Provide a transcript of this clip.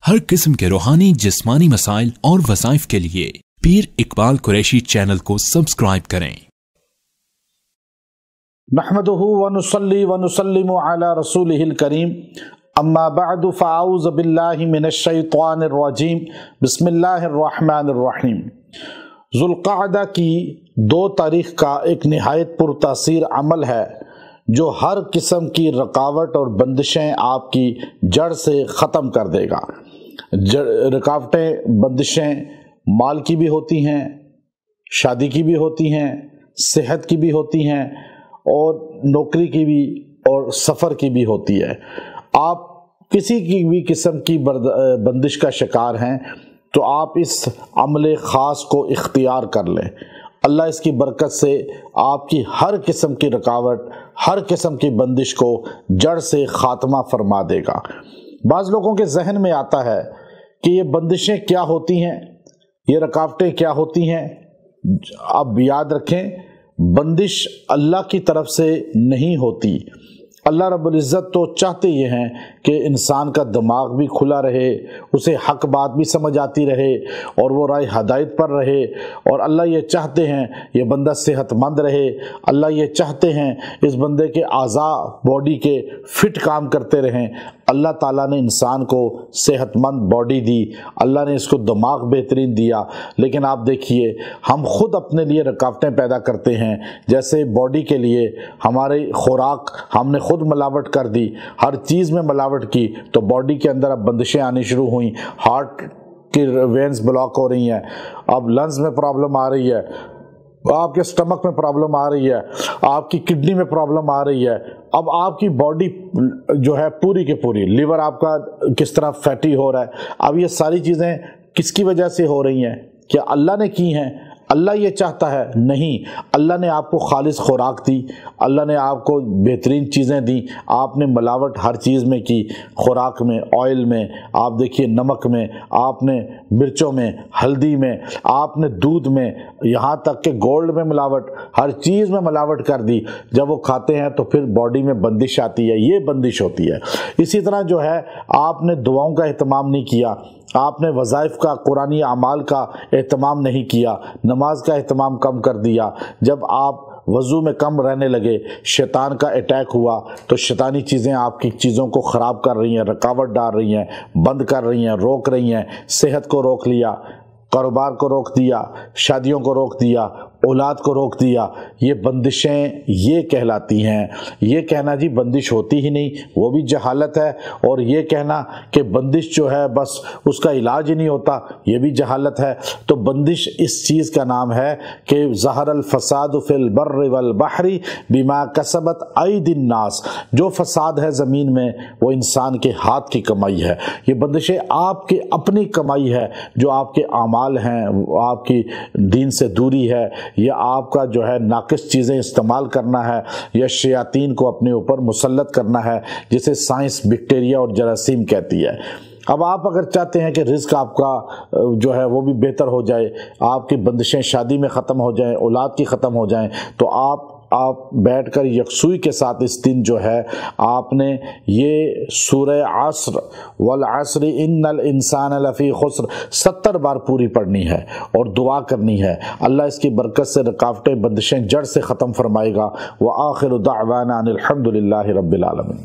हर किस्म के रूहानी जिस्मानी मसाइल और वज़ाइफ के लिए पीर इकबाल कुरैशी चैनल को सब्सक्राइब करें। नहमदुहु व नुसल्ली व नुसल्लिमु अला रसूलिहिल करीम, अम्मा बअदु फ़अऊज़ु बिल्लाहि मिनश शैतानिर रजीम, बिस्मिल्लाहिर रहमानिर रहीम। ज़ुल्क़अदा की 2 तारीख का एक निहायत पुरतासीर अमल है जो हर किस्म की रुकावट और बंदिशें आपकी जड़ से ख़त्म कर देगा। रुकावटें, बंदिशें माल की भी होती हैं, शादी की भी होती हैं, सेहत की भी होती हैं और नौकरी की भी और सफ़र की भी होती है। आप किसी की भी किस्म की बंदिश का शिकार हैं तो आप इस अमल ख़ास को इख्तियार कर लें। अल्लाह इसकी बरकत से आपकी हर किस्म की रुकावट, हर किस्म की बंदिश को जड़ से ख़ात्मा फरमा देगा। बाज़ लोगों के जहन में आता है कि ये बंदिशें क्या होती हैं, ये रुकावटें क्या होती हैं। आप याद रखें, बंदिश अल्लाह की तरफ से नहीं होती। अल्लाह रब्बुल इज़्ज़त तो चाहते ये हैं कि इंसान का दिमाग भी खुला रहे, उसे हक बात भी समझ आती रहे और वो राह हदायत पर रहे। और अल्लाह ये चाहते हैं ये बंदा सेहतमंद रहे। अल्लाह ये चाहते हैं इस बंदे के आज़ा बॉडी के फिट काम करते रहें। अल्लाह ताला ने इंसान को सेहतमंद बॉडी दी, अल्लाह ने इसको दिमाग बेहतरीन दिया, लेकिन आप देखिए हम खुद अपने लिए रुकावटें पैदा करते हैं। जैसे बॉडी के लिए हमारी खुराक हमने खुद मिलावट कर दी, हर चीज़ में मिलावट की, तो बॉडी के अंदर अब बंदिशें आनी शुरू हुई। हार्ट की वेन्स ब्लॉक हो रही हैं, अब लंग्स में प्रॉब्लम आ रही है, आपके स्टमक में प्रॉब्लम आ रही है, आपकी किडनी में प्रॉब्लम आ रही है। अब आपकी बॉडी जो है पूरी की पूरी, लिवर आपका किस तरह फैटी हो रहा है। अब ये सारी चीज़ें किसकी वजह से हो रही हैं? क्या अल्लाह ने की हैं? अल्लाह ये चाहता है? नहीं। अल्लाह ने आपको खालिस खुराक दी, अल्लाह ने आपको बेहतरीन चीज़ें दी, आपने मिलावट हर चीज़ में की, खुराक में, ऑयल में, आप देखिए नमक में, आपने मिर्चों में, हल्दी में, आपने दूध में, यहाँ तक कि गोल्ड में मिलावट, हर चीज़ में मिलावट कर दी। जब वो खाते हैं तो फिर बॉडी में बंदिश आती है, ये बंदिश होती है। इसी तरह जो है आपने दुआओं का एहतमाम नहीं किया, आपने वज़ाइफ का, कुरानी अमाल का एहतमाम नहीं किया, नमाज का एहतमाम कम कर दिया। जब आप वज़ू में कम रहने लगे, शैतान का अटैक हुआ तो शैतानी चीज़ें आपकी चीज़ों को ख़राब कर रही हैं, रुकावट डाल रही हैं, बंद कर रही हैं, रोक रही हैं। सेहत को रोक लिया, कारोबार को रोक दिया, शादियों को रोक दिया, औलाद को रोक दिया। ये बंदिशें ये कहलाती हैं। ये कहना जी बंदिश होती ही नहीं, वो भी जहालत है। और ये कहना कि बंदिश जो है बस उसका इलाज ही नहीं होता, ये भी जहालत है। तो बंदिश इस चीज़ का नाम है कि ज़हरल फसाद फिल बर्रि वल बहरी बिमा कसबत ऐदिन नास। जो फसाद है ज़मीन में वो इंसान के हाथ की कमाई है। ये बंदिशें आपकी अपनी कमाई है, जो आपके आमाल हैं, आपकी दीन से दूरी है, या आपका जो है नाकिस चीज़ें इस्तेमाल करना है, या शयातीन को अपने ऊपर मुसल्लत करना है, जिसे साइंस बैक्टीरिया और जरासीम कहती है। अब आप अगर चाहते हैं कि रिज़्क आपका जो है वो भी बेहतर हो जाए, आपकी बंदिशें शादी में ख़त्म हो जाएं, औलाद की ख़त्म हो जाएं, तो आप बैठकर यकसुई के साथ इस दिन जो है आपने ये सूरह अस्र वल अस्रि इन्नल इंसान लफ़ी खुस्र 70 बार पूरी पढ़नी है और दुआ करनी है। अल्लाह इसकी बरकत से रुकावटें, बंदिशें जड़ से ख़त्म फरमाएगा। व आखिरु दाअवाना अनिल हम्दुलिल्लाहि रब्बिल आलमीन।